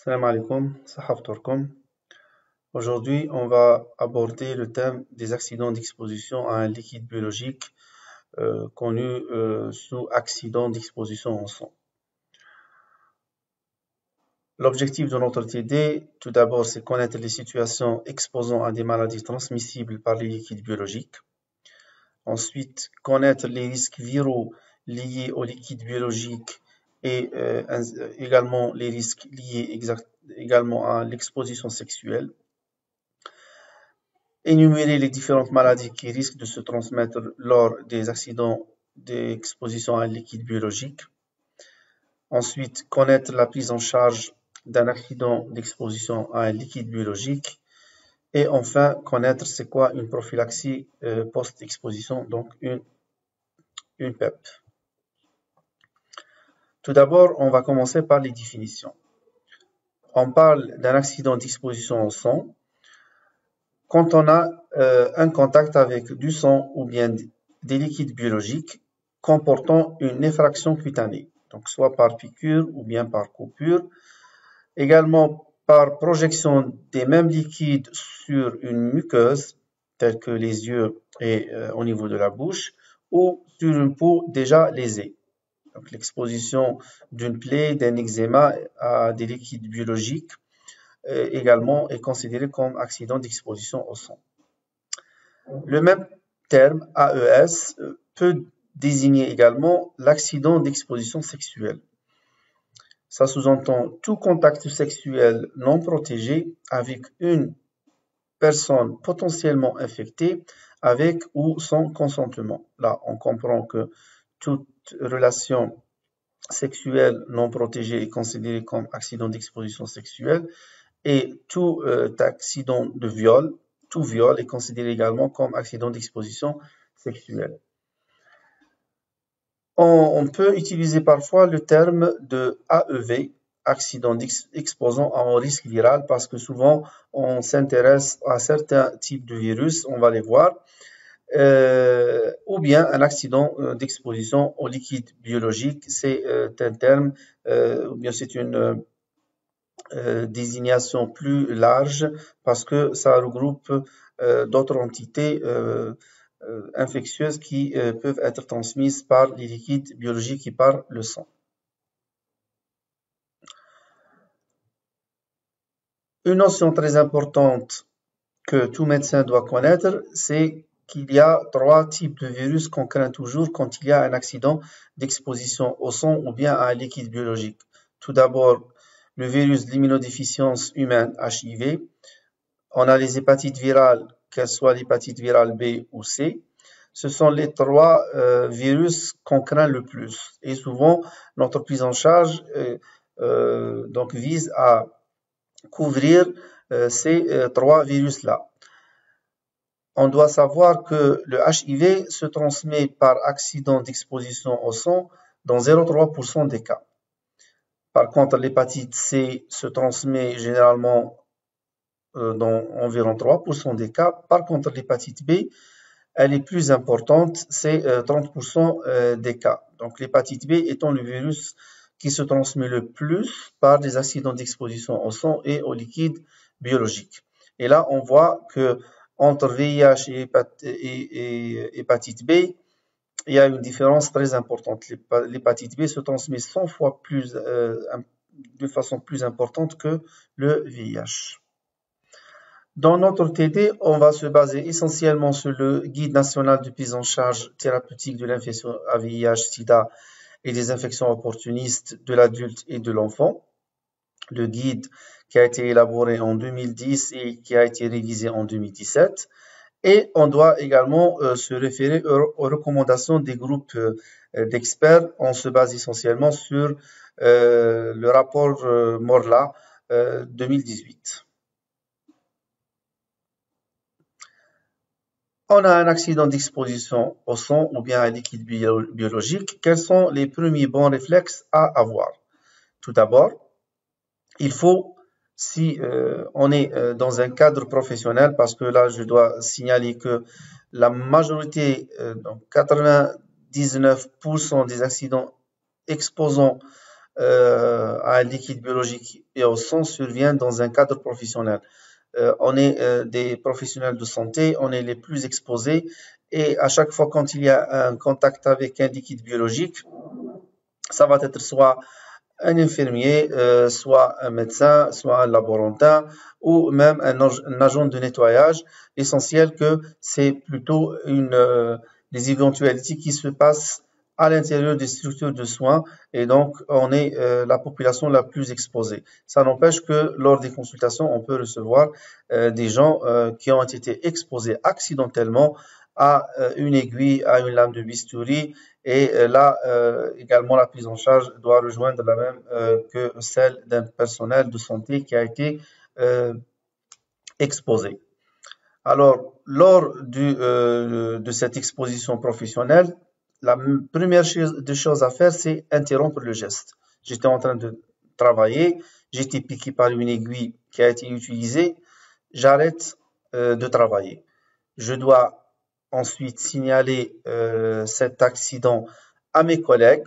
Salam alaikum, sahafturkum. Aujourd'hui, on va aborder le thème des accidents d'exposition à un liquide biologique connu sous accident d'exposition au sang. L'objectif de notre TD, tout d'abord, c'est connaître les situations exposant à des maladies transmissibles par les liquides biologiques. Ensuite, connaître les risques viraux liés aux liquides biologiques et également les risques liés également à l'exposition sexuelle. Énumérer les différentes maladies qui risquent de se transmettre lors des accidents d'exposition à un liquide biologique. Ensuite, connaître la prise en charge d'un accident d'exposition à un liquide biologique. Et enfin, connaître c'est quoi une prophylaxie post-exposition, donc une PEP. Tout d'abord, on va commencer par les définitions. On parle d'un accident d'exposition au sang quand on a un contact avec du sang ou bien des liquides biologiques comportant une effraction cutanée, donc soit par piqûre ou bien par coupure, également par projection des mêmes liquides sur une muqueuse, telle que les yeux et au niveau de la bouche, ou sur une peau déjà lésée. Donc l'exposition d'une plaie, d'un eczéma à des liquides biologiques également est considéré comme accident d'exposition au sang. Le même terme, AES, peut désigner également l'accident d'exposition sexuelle. Ça sous-entend tout contact sexuel non protégé avec une personne potentiellement infectée avec ou sans consentement. Là, on comprend que toute relation sexuelle non protégée est considérée comme accident d'exposition sexuelle et tout accident de viol, tout viol est considéré également comme accident d'exposition sexuelle. On peut utiliser parfois le terme de AEV, accident exposant à un risque viral, parce que souvent on s'intéresse à certains types de virus, on va les voir, ou bien un accident d'exposition au liquide biologique, c'est un terme, ou bien c'est une désignation plus large parce que ça regroupe d'autres entités infectieuses qui peuvent être transmises par les liquides biologiques et par le sang. Une notion très importante que tout médecin doit connaître, c'est qu'il y a 3 types de virus qu'on craint toujours quand il y a un accident d'exposition au sang ou bien à un liquide biologique. Tout d'abord, le virus de l'immunodéficience humaine, HIV. On a les hépatites virales, qu'elles soient l'hépatite virale B ou C. Ce sont les 3 virus qu'on craint le plus. Et souvent, notre prise en charge donc vise à couvrir ces 3 virus-là. On doit savoir que le HIV se transmet par accident d'exposition au sang dans 0,3% des cas. Par contre, l'hépatite C se transmet généralement dans environ 3% des cas. Par contre, l'hépatite B, elle est plus importante, c'est 30% des cas. Donc, l'hépatite B étant le virus qui se transmet le plus par des accidents d'exposition au sang et au liquide biologique. Et là, on voit que entre VIH et hépatite B, il y a une différence très importante. L'hépatite B se transmet 100 fois plus, de façon plus importante que le VIH. Dans notre TD, on va se baser essentiellement sur le guide national de prise en charge thérapeutique de l'infection à VIH/SIDA et des infections opportunistes de l'adulte et de l'enfant. Le guide qui a été élaboré en 2010 et qui a été révisé en 2017. Et on doit également se référer aux recommandations des groupes d'experts. On se base essentiellement sur le rapport Morla 2018. On a un accident d'exposition au sang ou bien à un liquide biologique. Quels sont les premiers bons réflexes à avoir? Tout d'abord, il faut, si on est dans un cadre professionnel, parce que là, je dois signaler que la majorité, donc 99% des accidents exposant à un liquide biologique et au sang survient dans un cadre professionnel. On est des professionnels de santé, on est les plus exposés et à chaque fois quand il y a un contact avec un liquide biologique, ça va être soit un infirmier, soit un médecin, soit un laborantin ou même un agent de nettoyage. L'essentiel que c'est plutôt des éventualités qui se passent à l'intérieur des structures de soins et donc on est la population la plus exposée. Ça n'empêche que lors des consultations, on peut recevoir des gens qui ont été exposés accidentellement à une aiguille, à une lame de bistouri et là également la prise en charge doit rejoindre la même que celle d'un personnel de santé qui a été exposé. Alors, lors de cette exposition professionnelle, la première des choses à faire, c'est interrompre le geste. J'étais en train de travailler, j'ai été piqué par une aiguille qui a été utilisée, j'arrête de travailler. Je dois ensuite signaler cet accident à mes collègues.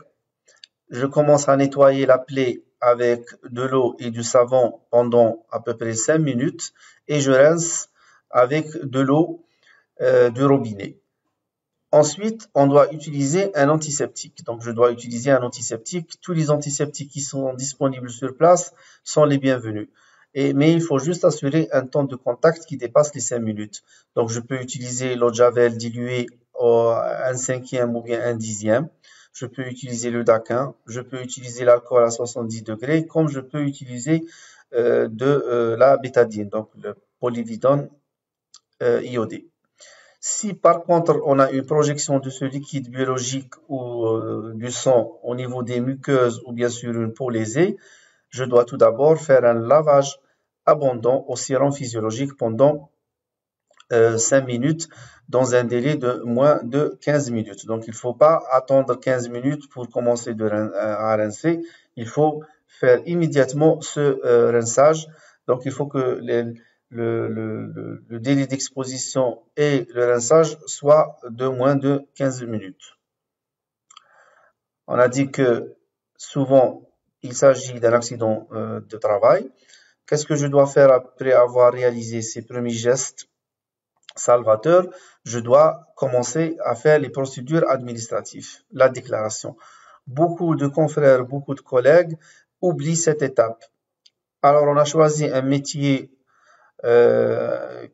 Je commence à nettoyer la plaie avec de l'eau et du savon pendant à peu près 5 minutes et je rince avec de l'eau du robinet. Ensuite, on doit utiliser un antiseptique. Donc, je dois utiliser un antiseptique. Tous les antiseptiques qui sont disponibles sur place sont les bienvenus. Mais il faut juste assurer un temps de contact qui dépasse les 5 minutes. Donc, je peux utiliser l'eau de javel diluée à 1/5 ou bien 1/10. Je peux utiliser le daquin. Je peux utiliser l'alcool à 70 degrés, comme je peux utiliser la bétadine, donc le polyvidone iodé. Si par contre on a une projection de ce liquide biologique ou du sang au niveau des muqueuses ou bien sûr une peau lésée, je dois tout d'abord faire un lavage abondant au sérum physiologique pendant 5 minutes dans un délai de moins de 15 minutes. Donc il ne faut pas attendre 15 minutes pour commencer à rincer. Il faut faire immédiatement ce rinçage. Donc il faut que le délai d'exposition et le rinçage soient de moins de 15 minutes. On a dit que souvent il s'agit d'un accident de travail. Qu'est-ce que je dois faire après avoir réalisé ces premiers gestes salvateurs? Je dois commencer à faire les procédures administratives, la déclaration. Beaucoup de confrères, beaucoup de collègues oublient cette étape. Alors on a choisi un métier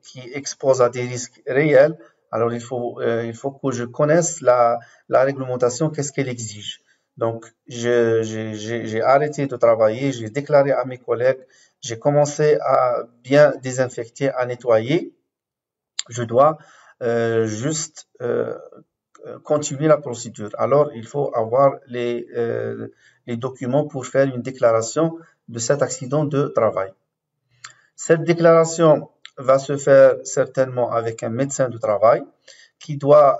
qui expose à des risques réels. Alors il faut que je connaisse la réglementation, qu'est-ce qu'elle exige. Donc j'ai arrêté de travailler, j'ai déclaré à mes collègues, j'ai commencé à bien désinfecter, à nettoyer. Je dois juste continuer la procédure. Alors il faut avoir les documents pour faire une déclaration de cet accident de travail. Cette déclaration va se faire certainement avec un médecin du travail qui doit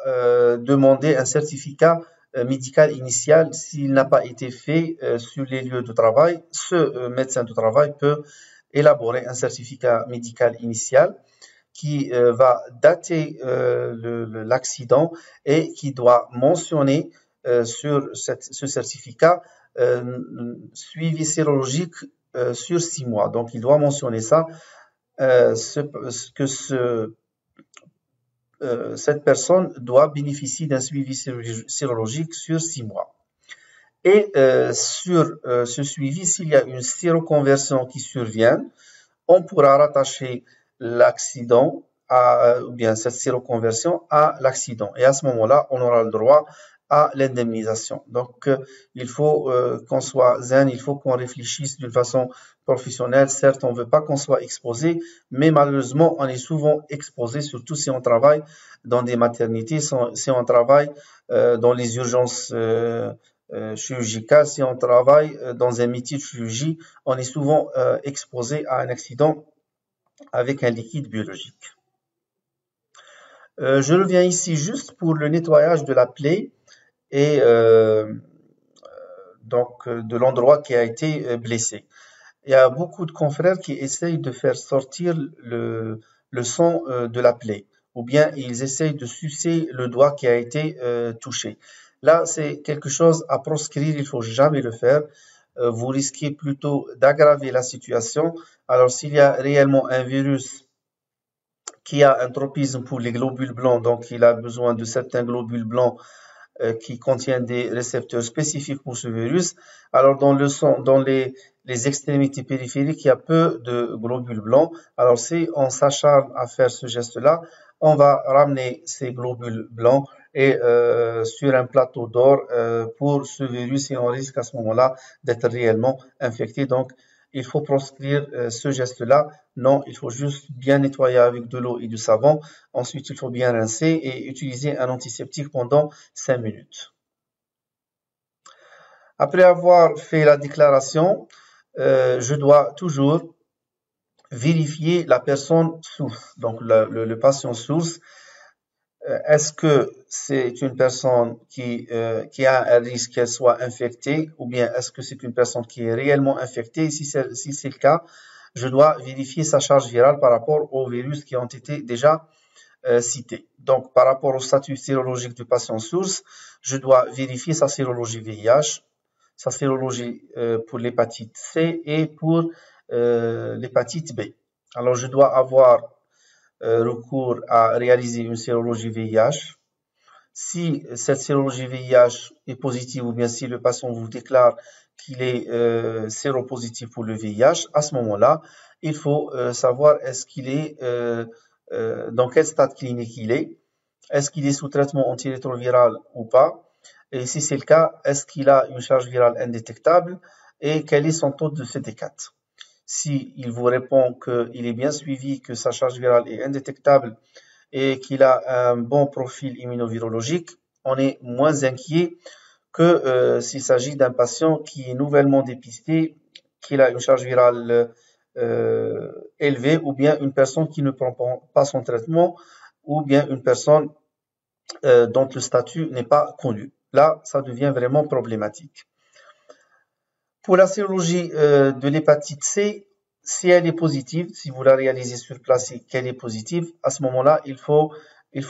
demander un certificat médical initial s'il n'a pas été fait sur les lieux de travail. Ce médecin du travail peut élaborer un certificat médical initial qui va dater l'accident et qui doit mentionner sur ce certificat suivi sérologique sur 6 mois. Donc, il doit mentionner ça, cette personne doit bénéficier d'un suivi sérologique sur 6 mois. Et sur ce suivi, s'il y a une séroconversion qui survient, on pourra rattacher l'accident ou bien cette séroconversion à l'accident. Et à ce moment-là, on aura le droit à l'indemnisation. Donc, il faut qu'on soit zen, il faut qu'on réfléchisse d'une façon professionnelle. Certes, on ne veut pas qu'on soit exposé, mais malheureusement, on est souvent exposé, surtout si on travaille dans des maternités, si on travaille dans les urgences chirurgicales, si on travaille dans un métier de chirurgie, on est souvent exposé à un accident avec un liquide biologique. Je reviens ici juste pour le nettoyage de la plaie et donc de l'endroit qui a été blessé. Il y a beaucoup de confrères qui essayent de faire sortir le sang de la plaie ou bien ils essayent de sucer le doigt qui a été touché. Là, c'est quelque chose à proscrire, il faut jamais le faire. vous risquez plutôt d'aggraver la situation. Alors, s'il y a réellement un virus qui a un tropisme pour les globules blancs, donc il a besoin de certains globules blancs qui contiennent des récepteurs spécifiques pour ce virus. Alors, dans le sang, dans les extrémités périphériques, il y a peu de globules blancs. Alors, si on s'acharne à faire ce geste-là, on va ramener ces globules blancs et sur un plateau d'or pour ce virus et on risque à ce moment-là d'être réellement infecté. Donc, il faut proscrire ce geste-là. Non, il faut juste bien nettoyer avec de l'eau et du savon. Ensuite, il faut bien rincer et utiliser un antiseptique pendant 5 minutes. Après avoir fait la déclaration, je dois toujours vérifier la personne source, donc le patient source. Est-ce que c'est une personne qui a un risque qu'elle soit infectée ou bien est-ce que c'est une personne qui est réellement infectée? Si c'est le cas, je dois vérifier sa charge virale par rapport aux virus qui ont été déjà cités. Donc, par rapport au statut sérologique du patient source, je dois vérifier sa sérologie VIH, sa sérologie pour l'hépatite C et pour l'hépatite B. Alors, je dois avoir recours à réaliser une sérologie VIH. Si cette sérologie VIH est positive ou bien si le patient vous déclare qu'il est séropositif pour le VIH, à ce moment-là, il faut savoir est-ce qu'il est dans quel stade clinique il est-ce qu'il est sous traitement antirétroviral ou pas, et si c'est le cas, est-ce qu'il a une charge virale indétectable et quel est son taux de CD4. S'il vous répond qu'il est bien suivi, que sa charge virale est indétectable et qu'il a un bon profil immunovirologique, on est moins inquiet que s'il s'agit d'un patient qui est nouvellement dépisté, qu'il a une charge virale élevée, ou bien une personne qui ne prend pas son traitement, ou bien une personne dont le statut n'est pas connu. Là, ça devient vraiment problématique. Pour la sérologie de l'hépatite C, si elle est positive, si vous la réalisez sur place et qu'elle est positive, à ce moment-là, il faut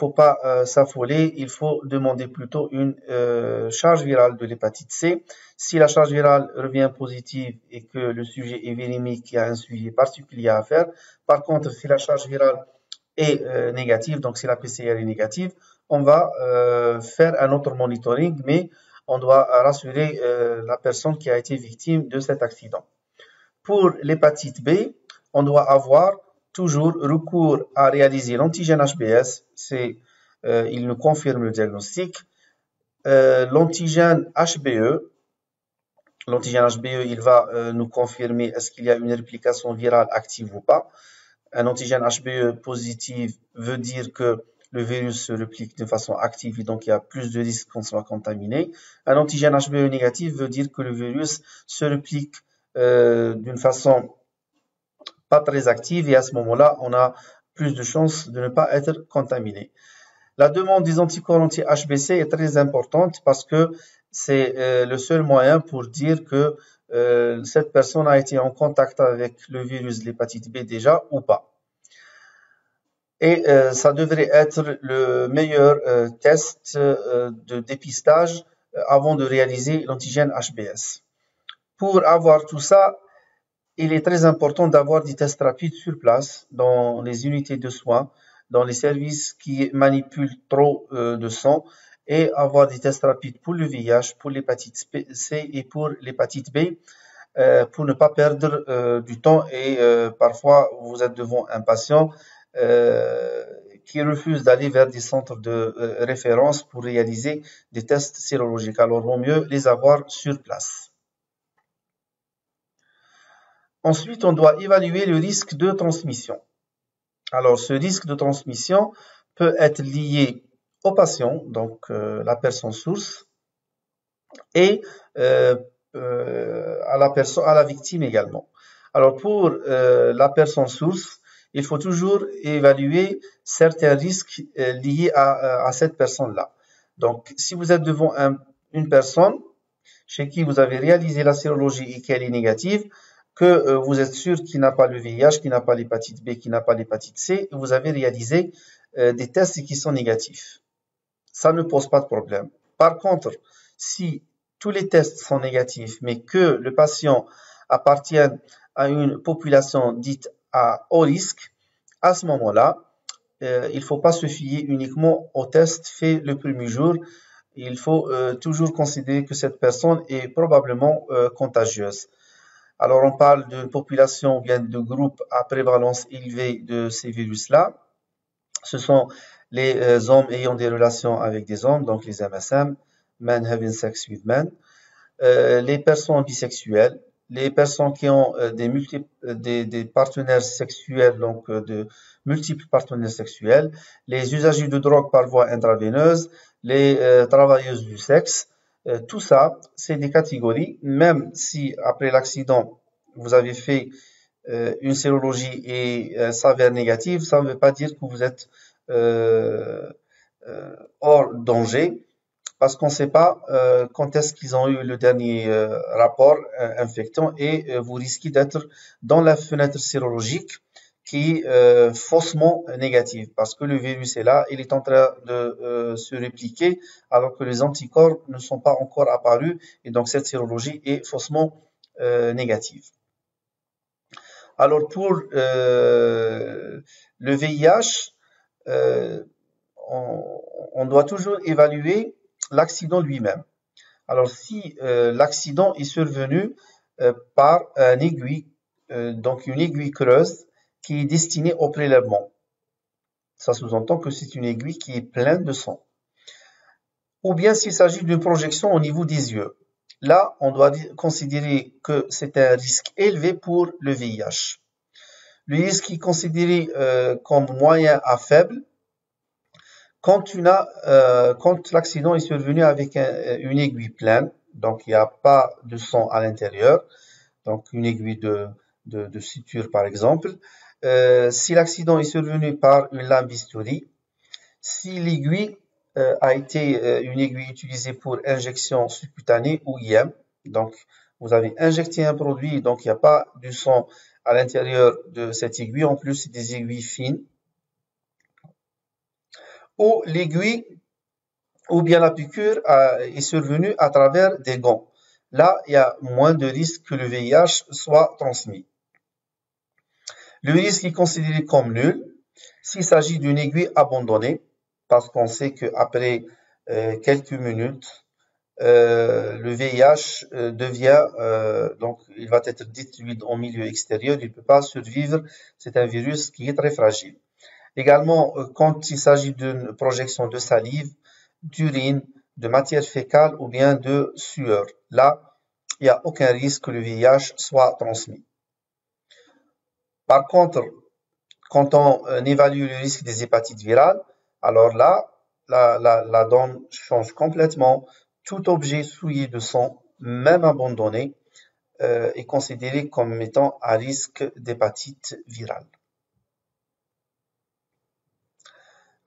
pas s'affoler, il faut demander plutôt une charge virale de l'hépatite C. Si la charge virale revient positive et que le sujet est virémique, il y a un suivi particulier à faire. Par contre, si la charge virale est négative, donc si la PCR est négative, on va faire un autre monitoring, mais on doit rassurer la personne qui a été victime de cet accident. Pour l'hépatite B, on doit avoir toujours recours à réaliser l'antigène HBS, il nous confirme le diagnostic. L'antigène HBE, il va nous confirmer est-ce qu'il y a une réplication virale active ou pas. Un antigène HBE positif veut dire que le virus se réplique de façon active et donc il y a plus de risques qu'on soit contaminé. Un antigène HBE négatif veut dire que le virus se réplique d'une façon pas très active et à ce moment-là, on a plus de chances de ne pas être contaminé. La demande des anticorps anti-HBC est très importante parce que c'est le seul moyen pour dire que cette personne a été en contact avec le virus de l'hépatite B déjà ou pas. Et ça devrait être le meilleur test de dépistage avant de réaliser l'antigène HBS. Pour avoir tout ça, il est très important d'avoir des tests rapides sur place, dans les unités de soins, dans les services qui manipulent trop de sang, et avoir des tests rapides pour le VIH, pour l'hépatite C et pour l'hépatite B, pour ne pas perdre du temps. Et parfois, vous êtes devant un patient qui refuse d'aller vers des centres de référence pour réaliser des tests sérologiques. Alors, il vaut mieux les avoir sur place. Ensuite, on doit évaluer le risque de transmission. Alors, ce risque de transmission peut être lié au patient, donc la personne source, et à la victime également. Alors, pour la personne source, il faut toujours évaluer certains risques liés à cette personne-là. Donc, si vous êtes devant une personne chez qui vous avez réalisé la sérologie et qu'elle est négative, que vous êtes sûr qu'il n'a pas le VIH, qu'il n'a pas l'hépatite B, qu'il n'a pas l'hépatite C, et vous avez réalisé des tests qui sont négatifs. Ça ne pose pas de problème. Par contre, si tous les tests sont négatifs, mais que le patient appartient à une population dite à haut risque, à ce moment-là, il ne faut pas se fier uniquement au test fait le premier jour. Il faut toujours considérer que cette personne est probablement contagieuse. Alors, on parle d'une population ou bien de groupe à prévalence élevée de ces virus-là. Ce sont les hommes ayant des relations avec des hommes, donc les MSM, Men Having Sex with Men, les personnes bisexuelles, les personnes qui ont des partenaires sexuels, donc de multiples partenaires sexuels, les usagers de drogue par voie intraveineuse, les travailleuses du sexe. Tout ça, c'est des catégories, même si après l'accident, vous avez fait une sérologie et s'avère négative, ça ne veut pas dire que vous êtes euh, hors danger parce qu'on ne sait pas quand est-ce qu'ils ont eu le dernier rapport infectant et vous risquez d'être dans la fenêtre sérologique qui est faussement négative parce que le virus est là, il est en train de se répliquer alors que les anticorps ne sont pas encore apparus et donc cette sérologie est faussement négative. Alors pour le VIH, on doit toujours évaluer l'accident lui-même. Alors si l'accident est survenu par un aiguille, donc une aiguille creuse qui est destinée au prélèvement, ça sous-entend que c'est une aiguille qui est pleine de sang. Ou bien s'il s'agit d'une projection au niveau des yeux. Là, on doit considérer que c'est un risque élevé pour le VIH. Le risque est considéré comme moyen à faible quand l'accident est survenu avec une aiguille pleine, donc il n'y a pas de sang à l'intérieur, donc une aiguille de suture par exemple. Si l'accident est survenu par une lame bistouri, si l'aiguille a été une aiguille utilisée pour injection subcutanée ou IM, donc vous avez injecté un produit, donc il n'y a pas du sang à l'intérieur de cette aiguille, en plus c'est des aiguilles fines, ou l'aiguille ou bien la piqûre est survenue à travers des gants. Là, il y a moins de risques que le VIH soit transmis. Le risque est considéré comme nul s'il s'agit d'une aiguille abandonnée, parce qu'on sait qu'après quelques minutes, le VIH devient, donc il va être détruit en milieu extérieur, il ne peut pas survivre, c'est un virus qui est très fragile. Également, quand il s'agit d'une projection de salive, d'urine, de matière fécale ou bien de sueur. Là, il n'y a aucun risque que le VIH soit transmis. Par contre, quand on évalue le risque des hépatites virales, alors là, la donne change complètement. Tout objet souillé de sang, même abandonné, est considéré comme étant à risque d'hépatite virale.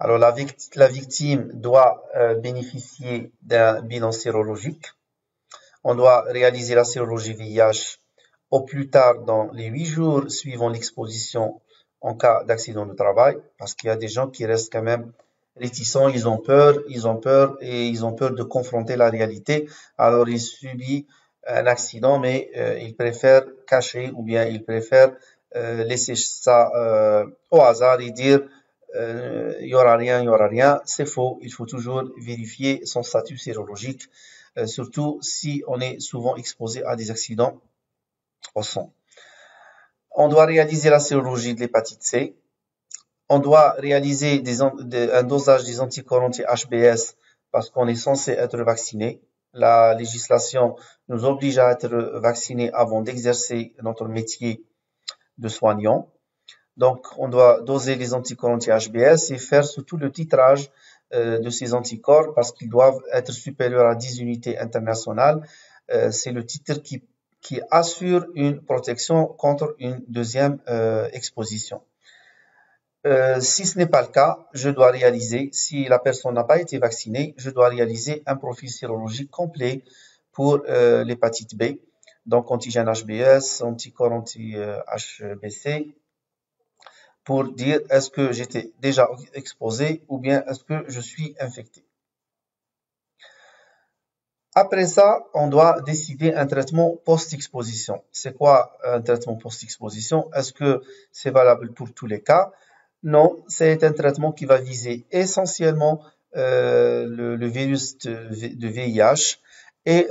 Alors la victime doit bénéficier d'un bilan sérologique. On doit réaliser la sérologie VIH au plus tard dans les 8 jours suivant l'exposition en cas d'accident de travail, parce qu'il y a des gens qui restent quand même réticents, ils ont peur et ils ont peur de confronter la réalité. Alors ils subissent un accident, mais ils préfèrent cacher ou bien ils préfèrent laisser ça au hasard et dire il y aura rien, il y aura rien. C'est faux. Il faut toujours vérifier son statut sérologique, surtout si on est souvent exposé à des accidents au sang. On doit réaliser la sérologie de l'hépatite C. On doit réaliser un dosage des anticorps anti-HBS parce qu'on est censé être vacciné. La législation nous oblige à être vacciné avant d'exercer notre métier de soignant. Donc, on doit doser les anticorps anti-HBS et faire surtout le titrage de ces anticorps parce qu'ils doivent être supérieurs à 10 unités internationales. C'est le titre qui assure une protection contre une deuxième exposition. Si ce n'est pas le cas, je dois réaliser, si la personne n'a pas été vaccinée, je dois réaliser un profil sérologique complet pour l'hépatite B, donc antigène HBS, anticorps anti-HBC, pour dire est-ce que j'étais déjà exposé ou bien est-ce que je suis infecté. Après ça, on doit décider un traitement post-exposition. C'est quoi un traitement post-exposition? Est-ce que c'est valable pour tous les cas? Non, c'est un traitement qui va viser essentiellement le virus de VIH et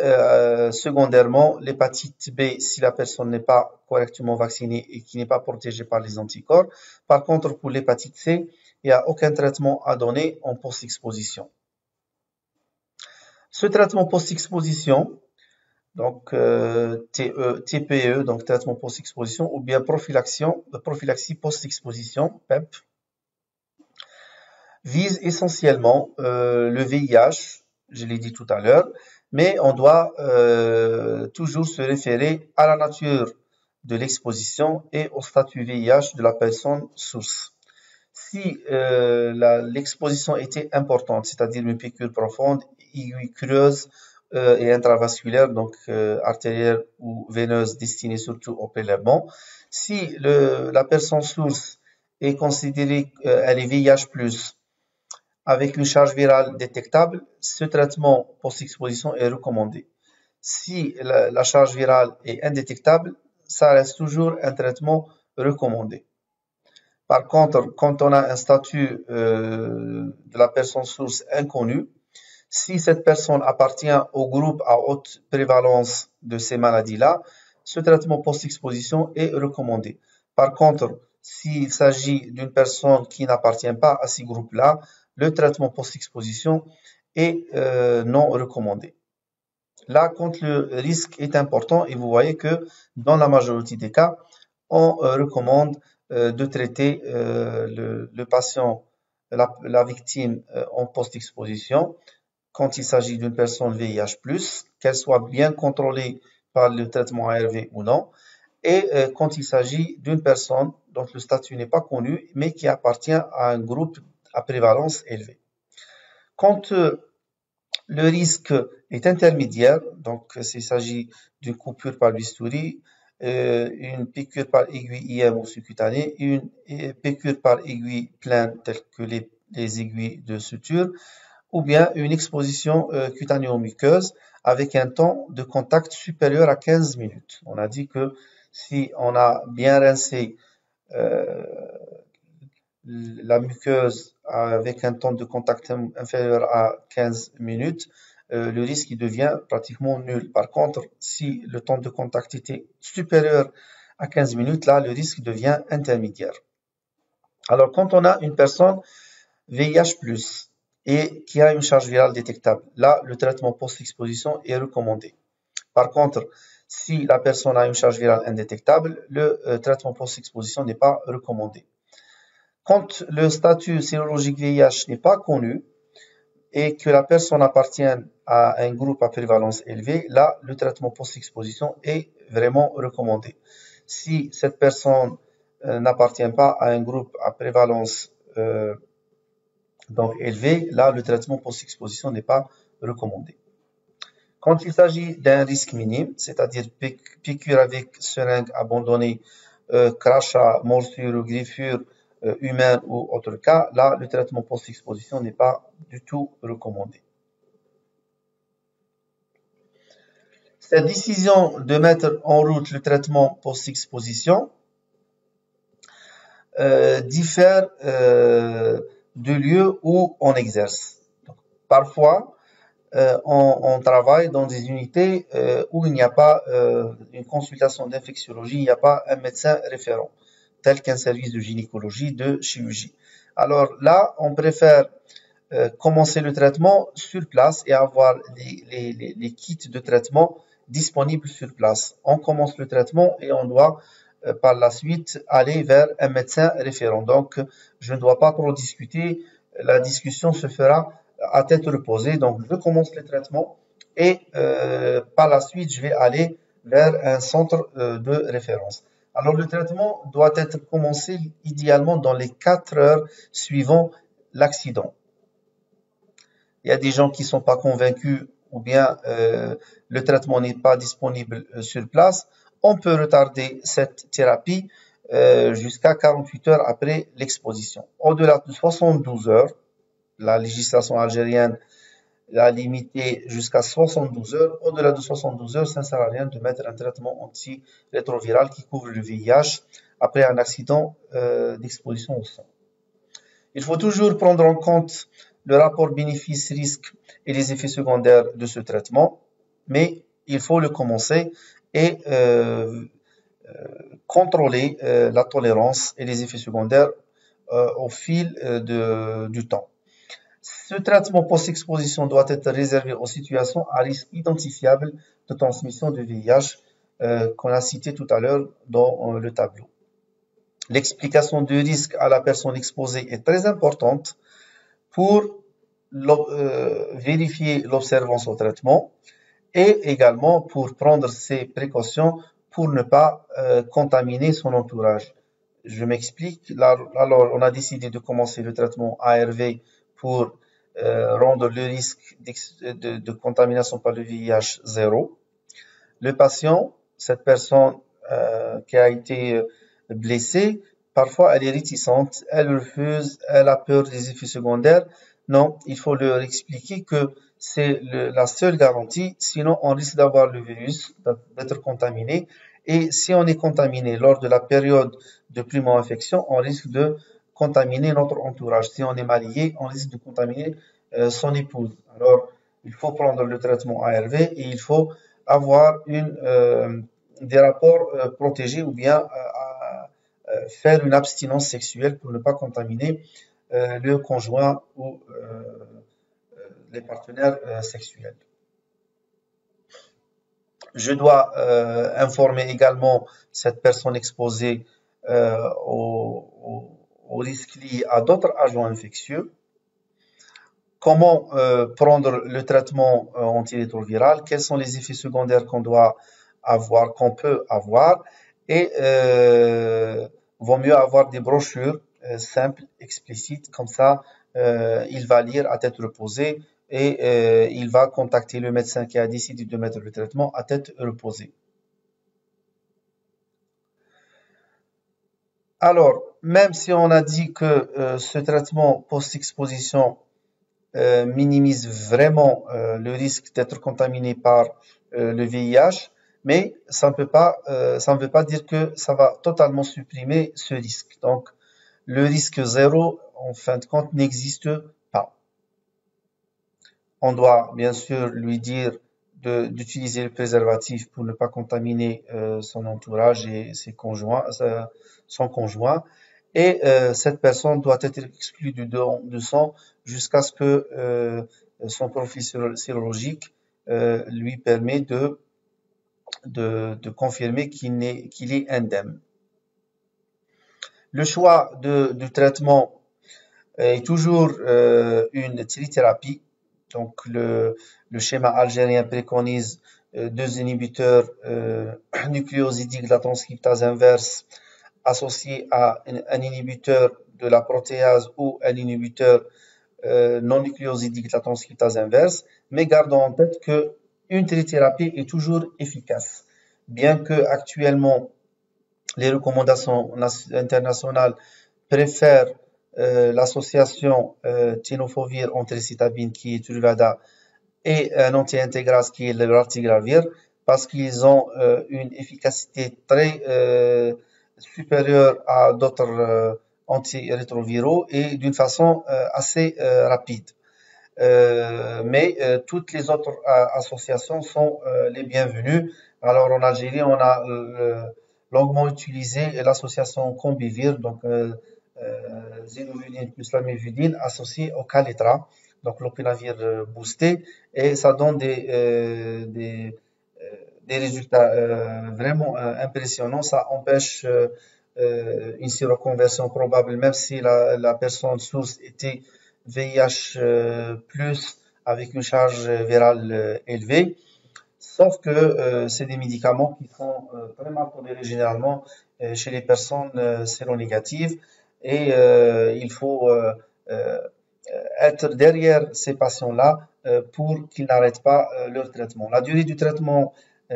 secondairement l'hépatite B si la personne n'est pas correctement vaccinée et qui n'est pas protégée par les anticorps. Par contre, pour l'hépatite C, il n'y a aucun traitement à donner en post-exposition. Ce traitement post-exposition, donc TPE, donc traitement post-exposition, ou bien prophylaxie post-exposition, PEP, vise essentiellement le VIH, je l'ai dit tout à l'heure, mais on doit toujours se référer à la nature de l'exposition et au statut VIH de la personne source. Si l'exposition était importante, c'est-à-dire une piqûre profonde, aiguë creuse et intravasculaire, donc artérielle ou veineuse destinée surtout au prélèvement, si la personne source est considérée, elle est VIH+, avec une charge virale détectable, ce traitement post-exposition est recommandé. Si la charge virale est indétectable, ça reste toujours un traitement recommandé. Par contre, quand on a un statut de la personne source inconnu, si cette personne appartient au groupe à haute prévalence de ces maladies-là, ce traitement post-exposition est recommandé. Par contre, s'il s'agit d'une personne qui n'appartient pas à ces groupes-là, le traitement post-exposition est non recommandé. Là, quand le risque est important, et vous voyez que dans la majorité des cas, on recommande de traiter le patient, la victime en post-exposition quand il s'agit d'une personne VIH+, qu'elle soit bien contrôlée par le traitement ARV ou non, et quand il s'agit d'une personne dont le statut n'est pas connu, mais qui appartient à un groupe à prévalence élevée. Quand le risque est intermédiaire, donc s'il s'agit d'une coupure par bistouri, une piqûre par aiguille IM ou sous-cutanée, une piqûre par aiguille pleine telle que les aiguilles de suture, ou bien une exposition cutanéo-muqueuse avec un temps de contact supérieur à 15 minutes. On a dit que si on a bien rincé la muqueuse avec un temps de contact inférieur à 15 minutes, le risque devient pratiquement nul. Par contre, si le temps de contact était supérieur à 15 minutes, là, le risque devient intermédiaire. Alors, quand on a une personne VIH+, et qui a une charge virale détectable, là, le traitement post-exposition est recommandé. Par contre, si la personne a une charge virale indétectable, le traitement post-exposition n'est pas recommandé. Quand le statut sérologique VIH n'est pas connu et que la personne appartient à un groupe à prévalence élevée, là, le traitement post-exposition est vraiment recommandé. Si cette personne n'appartient pas à un groupe à prévalence donc élevée, là, le traitement post-exposition n'est pas recommandé. Quand il s'agit d'un risque minime, c'est-à-dire piqûre avec seringue abandonnée, crachat, morsure ou griffure humaine ou autre cas, là, le traitement post-exposition n'est pas du tout recommandé. Cette décision de mettre en route le traitement post-exposition diffère du lieu où on exerce. Donc, parfois, on travaille dans des unités où il n'y a pas une consultation d'infectiologie, il n'y a pas un médecin référent, tel qu'un service de gynécologie, de chirurgie. Alors là, on préfère commencer le traitement sur place et avoir les kits de traitement disponibles sur place. On commence le traitement et on doit par la suite aller vers un médecin référent. Donc, je ne dois pas trop discuter, la discussion se fera à tête reposée. Donc, je commence le traitement et par la suite, je vais aller vers un centre de référence. Alors, le traitement doit être commencé idéalement dans les 4 heures suivant l'accident. Il y a des gens qui ne sont pas convaincus ou bien le traitement n'est pas disponible sur place. On peut retarder cette thérapie jusqu'à 48 heures après l'exposition. Au-delà de 72 heures, la législation algérienne la limiter jusqu'à 72 heures. Au-delà de 72 heures, ça ne sert à rien de mettre un traitement antirétroviral qui couvre le VIH après un accident d'exposition au sang. Il faut toujours prendre en compte le rapport bénéfice-risque et les effets secondaires de ce traitement, mais il faut le commencer et contrôler la tolérance et les effets secondaires au fil du temps. Ce traitement post-exposition doit être réservé aux situations à risque identifiable de transmission de VIH qu'on a cité tout à l'heure dans le tableau. L'explication du risque à la personne exposée est très importante pour vérifier l'observance au traitement et également pour prendre ses précautions pour ne pas contaminer son entourage. Je m'explique. Alors, on a décidé de commencer le traitement ARV pour rendre le risque de contamination par le VIH zéro. Le patient, cette personne qui a été blessée, parfois elle est réticente, elle refuse, elle a peur des effets secondaires. Non, il faut leur expliquer que c'est la seule garantie, sinon on risque d'avoir le virus, d'être contaminé. Et si on est contaminé lors de la période de primo-infection, on risque de contaminer notre entourage. Si on est marié, on risque de contaminer son épouse. Alors, il faut prendre le traitement ARV et il faut avoir des rapports protégés ou bien faire une abstinence sexuelle pour ne pas contaminer le conjoint ou les partenaires sexuels. Je dois informer également cette personne exposée au risque lié à d'autres agents infectieux. Comment prendre le traitement antirétroviral, quels sont les effets secondaires qu'on doit avoir, qu'on peut avoir, et vaut mieux avoir des brochures simples, explicites, comme ça il va lire à tête reposée et il va contacter le médecin qui a décidé de mettre le traitement à tête reposée. Alors, même si on a dit que ce traitement post-exposition minimise vraiment le risque d'être contaminé par le VIH, mais ça ne veut pas dire que ça va totalement supprimer ce risque. Donc, le risque zéro, en fin de compte, n'existe pas. On doit bien sûr lui dire d'utiliser le préservatif pour ne pas contaminer son entourage et son conjoint. Et cette personne doit être exclue du don de sang jusqu'à ce que son profil sérologique lui permet de confirmer qu'il est indemne. Le choix du traitement est toujours une trithérapie. Donc le schéma algérien préconise deux inhibiteurs nucléosidiques de la transcriptase inverse associés à un inhibiteur de la protéase ou un inhibiteur non nucléosidique de la transcriptase inverse, mais gardons en tête que une trithérapie est toujours efficace. Bien que actuellement les recommandations internationales préfèrent l'association tenofovir antricitabine qui est Truvada et un anti-intégrase qui est le raltegravir parce qu'ils ont une efficacité très supérieure à d'autres antirétroviraux et d'une façon assez rapide. Mais toutes les autres associations sont les bienvenues. Alors en Algérie, on a longuement utilisé l'association Combivir, donc zénovudine plus lamivudine associée au Caletra, donc l'opinavir boosté, et ça donne des résultats vraiment impressionnants. Ça empêche une séroconversion probable, même si la personne source était VIH plus avec une charge virale élevée. Sauf que c'est des médicaments qui sont très mal tolérés généralement chez les personnes séronégatives et il faut être derrière ces patients-là pour qu'ils n'arrêtent pas leur traitement. La durée du traitement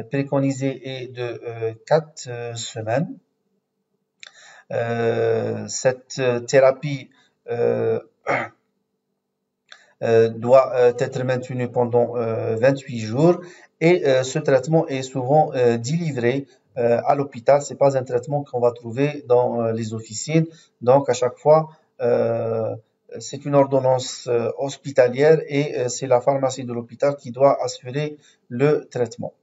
préconisée est de 4 semaines. Cette thérapie doit être maintenu pendant 28 jours et ce traitement est souvent délivré à l'hôpital. C'est pas un traitement qu'on va trouver dans les officines. Donc à chaque fois, c'est une ordonnance hospitalière et c'est la pharmacie de l'hôpital qui doit assurer le traitement.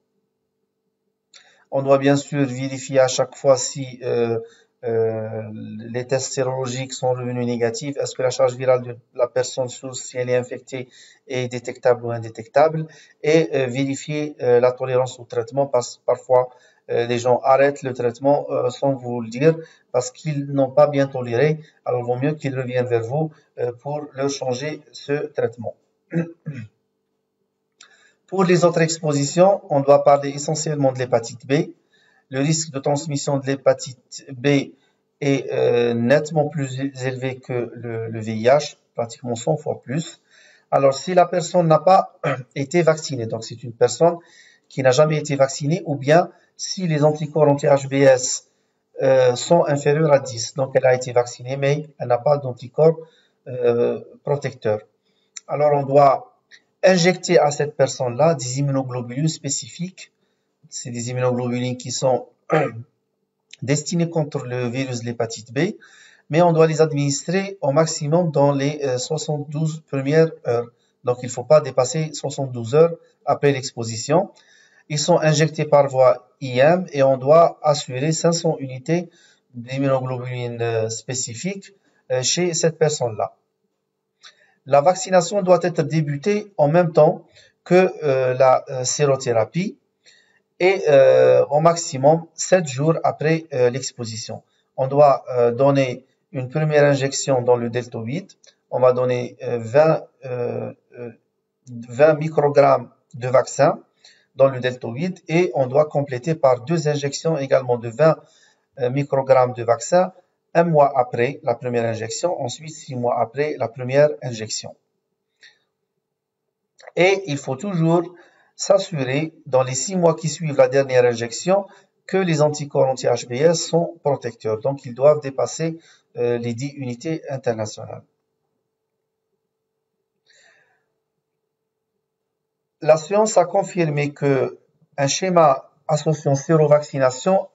On doit bien sûr vérifier à chaque fois si les tests sérologiques sont revenus négatifs. Est-ce que la charge virale de la personne source, si elle est infectée, est détectable ou indétectable? Et vérifier la tolérance au traitement parce que parfois les gens arrêtent le traitement sans vous le dire parce qu'ils n'ont pas bien toléré. Alors, il vaut mieux qu'ils reviennent vers vous pour leur changer ce traitement. Pour les autres expositions, on doit parler essentiellement de l'hépatite B. Le risque de transmission de l'hépatite B est nettement plus élevé que le VIH, pratiquement 100 fois plus. Alors, si la personne n'a pas été vaccinée, donc c'est une personne qui n'a jamais été vaccinée, ou bien si les anticorps anti-HBS sont inférieurs à 10, donc elle a été vaccinée, mais elle n'a pas d'anticorps protecteurs. Alors, on doit injecter à cette personne-là des immunoglobulines spécifiques. C'est des immunoglobulines qui sont destinées contre le virus de l'hépatite B, mais on doit les administrer au maximum dans les 72 premières heures. Donc, il ne faut pas dépasser 72 heures après l'exposition. Ils sont injectés par voie IM et on doit assurer 500 unités d'immunoglobulines spécifiques chez cette personne-là. La vaccination doit être débutée en même temps que la sérothérapie et au maximum 7 jours après l'exposition. On doit donner une première injection dans le deltoïde. On va donner 20 microgrammes de vaccin dans le deltoïde et on doit compléter par 2 injections également de 20 microgrammes de vaccin un mois après la première injection, ensuite 6 mois après la première injection. Et il faut toujours s'assurer dans les 6 mois qui suivent la dernière injection que les anticorps anti-HBS sont protecteurs. Donc, ils doivent dépasser les 10 unités internationales. La science a confirmé que un schéma associant sérovaccination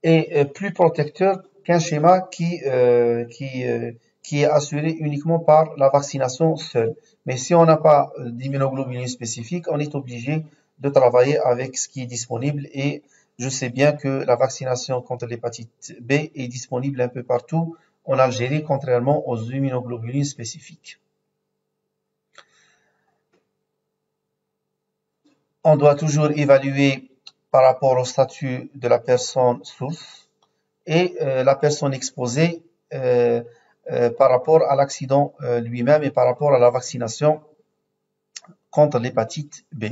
est plus protecteur qu'un schéma qui est assuré uniquement par la vaccination seule. Mais si on n'a pas d'immunoglobulines spécifiques, on est obligé de travailler avec ce qui est disponible et je sais bien que la vaccination contre l'hépatite B est disponible un peu partout en Algérie, contrairement aux immunoglobulines spécifiques. On doit toujours évaluer par rapport au statut de la personne source et la personne exposée par rapport à l'accident lui-même et par rapport à la vaccination contre l'hépatite B.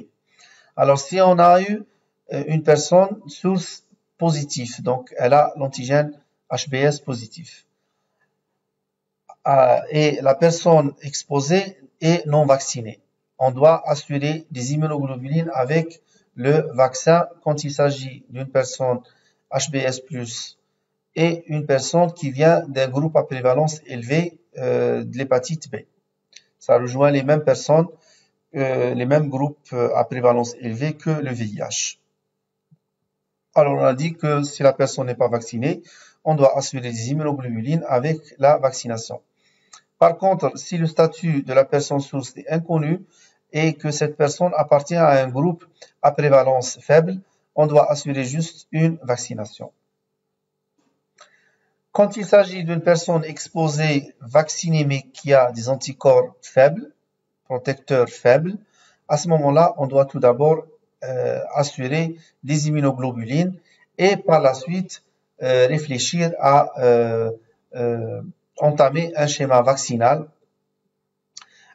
Alors, si on a eu une personne source positive, donc elle a l'antigène HBS positif, et la personne exposée est non vaccinée, on doit assurer des immunoglobulines avec le vaccin quand il s'agit d'une personne HBS+, et une personne qui vient d'un groupe à prévalence élevée de l'hépatite B. Ça rejoint les mêmes personnes, les mêmes groupes à prévalence élevée que le VIH. Alors, on a dit que si la personne n'est pas vaccinée, on doit assurer des immunoglobulines avec la vaccination. Par contre, si le statut de la personne source est inconnu et que cette personne appartient à un groupe à prévalence faible, on doit assurer juste une vaccination. Quand il s'agit d'une personne exposée, vaccinée, mais qui a des anticorps faibles, protecteurs faibles, à ce moment-là, on doit tout d'abord assurer des immunoglobulines et par la suite réfléchir à entamer un schéma vaccinal.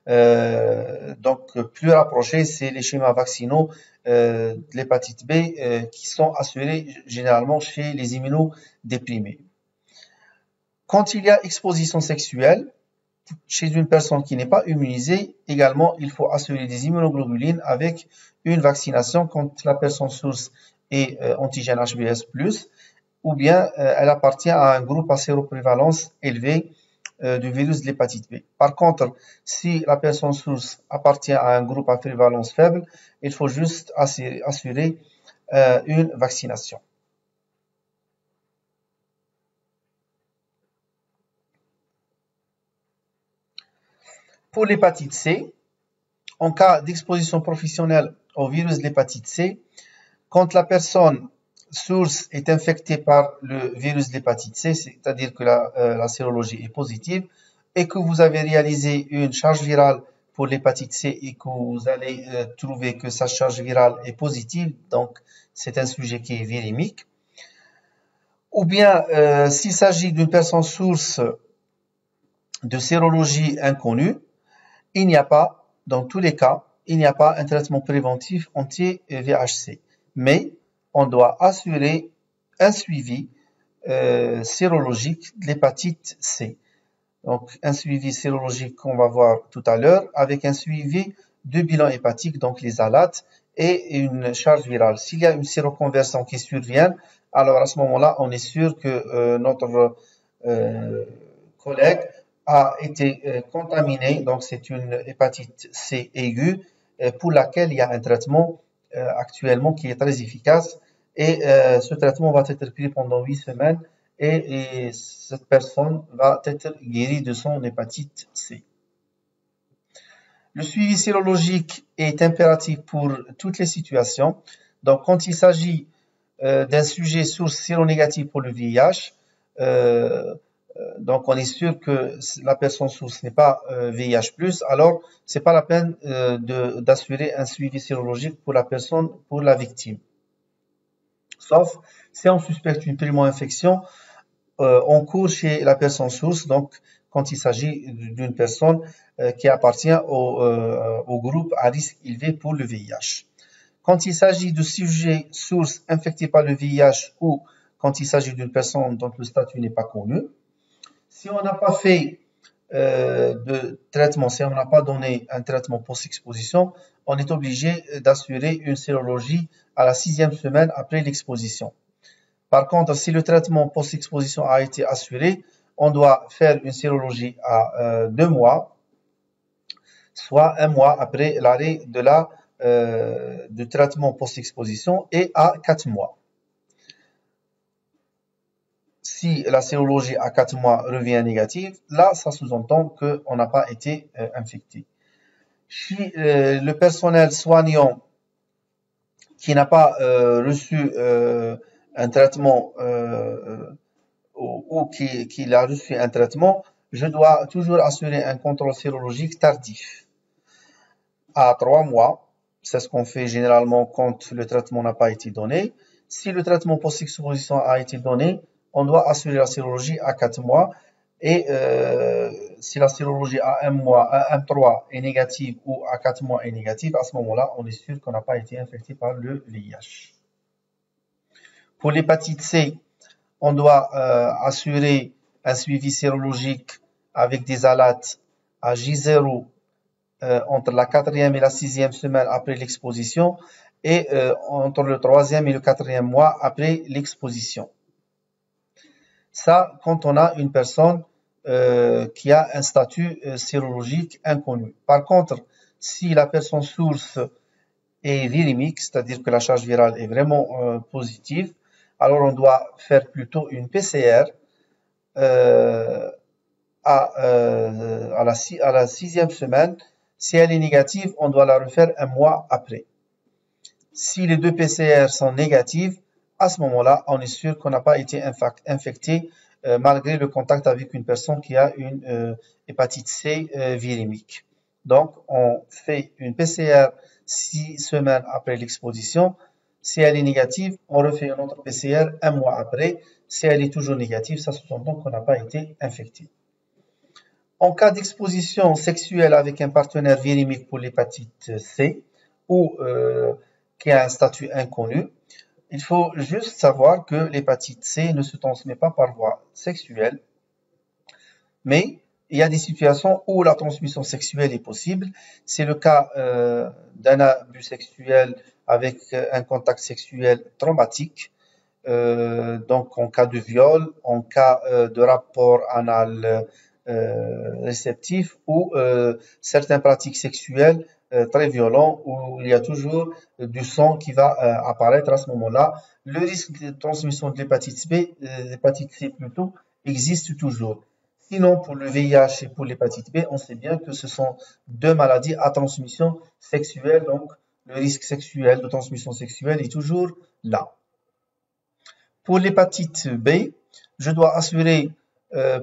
Donc, plus rapproché, c'est les schémas vaccinaux de l'hépatite B qui sont assurés généralement chez les immunodéprimés. Quand il y a exposition sexuelle, chez une personne qui n'est pas immunisée, également, il faut assurer des immunoglobulines avec une vaccination quand la personne source est antigène HBS+, ou bien elle appartient à un groupe à séroprévalence élevée du virus de l'hépatite B. Par contre, si la personne source appartient à un groupe à prévalence faible, il faut juste assurer une vaccination. Pour l'hépatite C, en cas d'exposition professionnelle au virus de l'hépatite C, quand la personne source est infectée par le virus de l'hépatite C, c'est-à-dire que la sérologie est positive, et que vous avez réalisé une charge virale pour l'hépatite C et que vous allez trouver que sa charge virale est positive, donc c'est un sujet qui est virémique. Ou bien, s'il s'agit d'une personne source de sérologie inconnue, il n'y a pas, dans tous les cas, il n'y a pas un traitement préventif anti-VHC. Mais on doit assurer un suivi sérologique de l'hépatite C. Donc, un suivi sérologique qu'on va voir tout à l'heure, avec un suivi de bilan hépatique, donc les ALAT, et une charge virale. S'il y a une séroconversion qui survient, alors à ce moment-là, on est sûr que notre collègue a été contaminé, donc c'est une hépatite C aiguë, pour laquelle il y a un traitement actuellement qui est très efficace, et ce traitement va être pris pendant 8 semaines, et cette personne va être guérie de son hépatite C. Le suivi sérologique est impératif pour toutes les situations. Donc, quand il s'agit d'un sujet source séronégative pour le VIH, donc on est sûr que la personne source n'est pas VIH+, alors c'est pas la peine d'assurer un suivi sérologique pour la personne, pour la victime. Sauf si on suspecte une primo-infection en cours chez la personne source, donc quand il s'agit d'une personne qui appartient au groupe à risque élevé pour le VIH. Quand il s'agit de sujets sources infectés par le VIH ou quand il s'agit d'une personne dont le statut n'est pas connu, si on n'a pas fait de traitement, si on n'a pas donné un traitement post-exposition, on est obligé d'assurer une sérologie à la 6e semaine après l'exposition. Par contre, si le traitement post-exposition a été assuré, on doit faire une sérologie à 2 mois, soit 1 mois après l'arrêt de traitement post-exposition et à 4 mois. Si la sérologie à 4 mois revient négative, là, ça sous-entend qu'on n'a pas été infecté. Si le personnel soignant qui n'a pas reçu un traitement ou qu'il a reçu un traitement, je dois toujours assurer un contrôle sérologique tardif. À 3 mois, c'est ce qu'on fait généralement quand le traitement n'a pas été donné. Si le traitement post-exposition a été donné, on doit assurer la sérologie à 4 mois. Et si la sérologie à 1 mois, à 1,3 est négative ou à 4 mois est négative, à ce moment-là, on est sûr qu'on n'a pas été infecté par le VIH. Pour l'hépatite C, on doit assurer un suivi sérologique avec des ALAT à J0 entre la 4e et la 6e semaine après l'exposition et entre le 3e et le 4e mois après l'exposition. Ça, quand on a une personne qui a un statut sérologique inconnu. Par contre, si la personne source est virémique, c'est-à-dire que la charge virale est vraiment positive, alors on doit faire plutôt une PCR à la 6e semaine. Si elle est négative, on doit la refaire 1 mois après. Si les deux PCR sont négatives, à ce moment-là, on est sûr qu'on n'a pas été infecté malgré le contact avec une personne qui a une hépatite C virémique. Donc, on fait une PCR 6 semaines après l'exposition. Si elle est négative, on refait une autre PCR 1 mois après. Si elle est toujours négative, ça sous-entend qu'on n'a pas été infecté. En cas d'exposition sexuelle avec un partenaire virémique pour l'hépatite C ou qui a un statut inconnu, il faut juste savoir que l'hépatite C ne se transmet pas par voie sexuelle, mais il y a des situations où la transmission sexuelle est possible. C'est le cas d'un abus sexuel avec un contact sexuel traumatique, donc en cas de viol, en cas de rapport anal réceptifs ou certaines pratiques sexuelles très violentes où il y a toujours du sang qui va apparaître à ce moment-là. Le risque de transmission de l'hépatite C plutôt, existe toujours. Sinon, pour le VIH et pour l'hépatite B, on sait bien que ce sont deux maladies à transmission sexuelle, donc le risque sexuel de transmission sexuelle est toujours là. Pour l'hépatite B, je dois assurer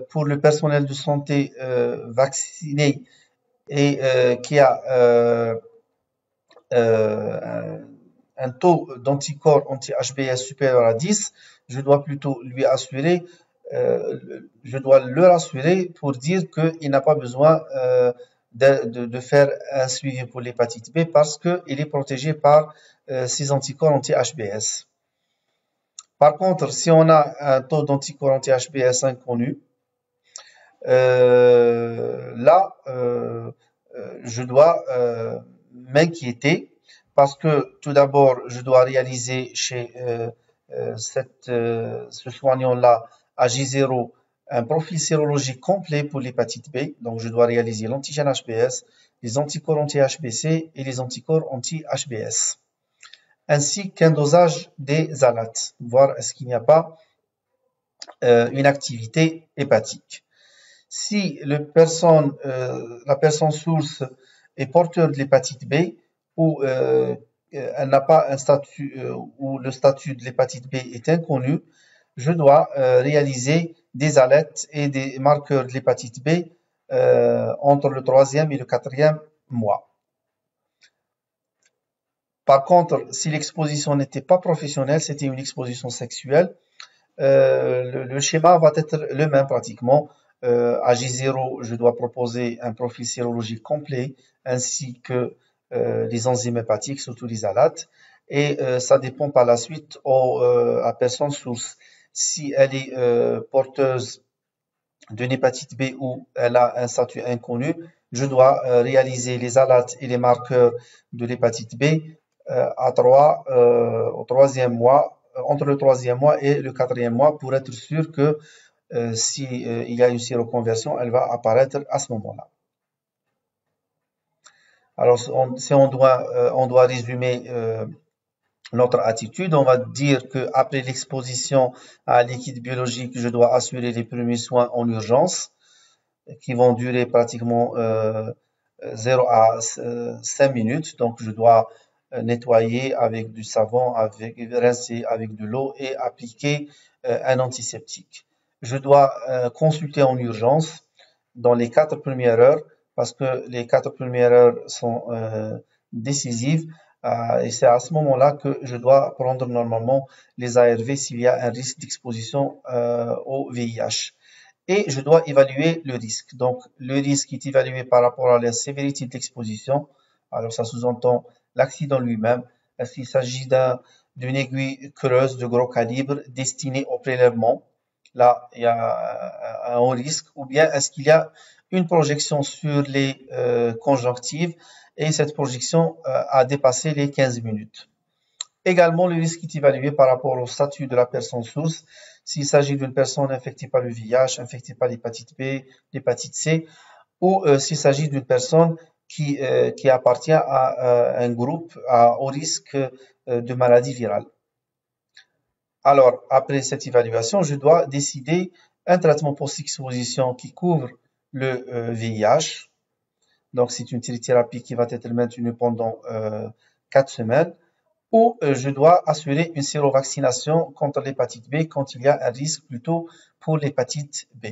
pour le personnel de santé vacciné et qui a un taux d'anticorps anti-HBs supérieur à 10, je dois plutôt lui assurer, je dois le rassurer pour dire qu'il n'a pas besoin de faire un suivi pour l'hépatite B parce qu'il est protégé par ces anticorps anti-HBs. Par contre, si on a un taux d'anticorps anti-HBs inconnu, là, je dois m'inquiéter parce que tout d'abord, je dois réaliser chez ce soignant-là à J0 un profil sérologique complet pour l'hépatite B. Donc, je dois réaliser l'antigène HBs, les anticorps anti-HBC et les anticorps anti-HBs, ainsi qu'un dosage des alates, voir est-ce qu'il n'y a pas une activité hépatique. Si la personne source est porteur de l'hépatite B ou elle n'a pas un statut ou le statut de l'hépatite B est inconnu, je dois réaliser des alertes et des marqueurs de l'hépatite B entre le 3e et le 4e mois. Par contre, si l'exposition n'était pas professionnelle, c'était une exposition sexuelle, le schéma va être le même pratiquement. À J0, je dois proposer un profil sérologique complet ainsi que les enzymes hépatiques, surtout les alates. Et ça dépend par la suite à personne source. Si elle est porteuse d'une hépatite B ou elle a un statut inconnu, je dois réaliser les alates et les marqueurs de l'hépatite B au 3e mois, entre le 3e mois et le 4e mois pour être sûr que si il y a une séroconversion, elle va apparaître à ce moment-là. Alors, si on doit résumer notre attitude, on va dire que après l'exposition à un liquide biologique, je dois assurer les premiers soins en urgence qui vont durer pratiquement 0 à 5 minutes. Donc, je dois nettoyer avec du savon, rincer avec de l'eau et appliquer un antiseptique. Je dois consulter en urgence dans les 4 premières heures parce que les 4 premières heures sont décisives et c'est à ce moment-là que je dois prendre normalement les ARV s'il y a un risque d'exposition au VIH. Et je dois évaluer le risque. Donc, le risque est évalué par rapport à la sévérité de l'exposition. Alors, ça sous-entend l'accident lui-même. Est-ce qu'il s'agit d'une aiguille creuse de gros calibre destinée au prélèvement? Là, il y a un haut risque. Ou bien, est-ce qu'il y a une projection sur les conjonctives et cette projection a dépassé les 15 minutes. Également, le risque est évalué par rapport au statut de la personne source. S'il s'agit d'une personne infectée par le VIH, infectée par l'hépatite B, l'hépatite C, ou s'il s'agit d'une personne qui appartient à un groupe au risque de maladie virale. Alors, après cette évaluation, je dois décider un traitement post-exposition qui couvre le VIH. Donc, c'est une thérapie qui va être maintenue pendant 4 semaines. Ou je dois assurer une sérovaccination contre l'hépatite B quand il y a un risque plutôt pour l'hépatite B.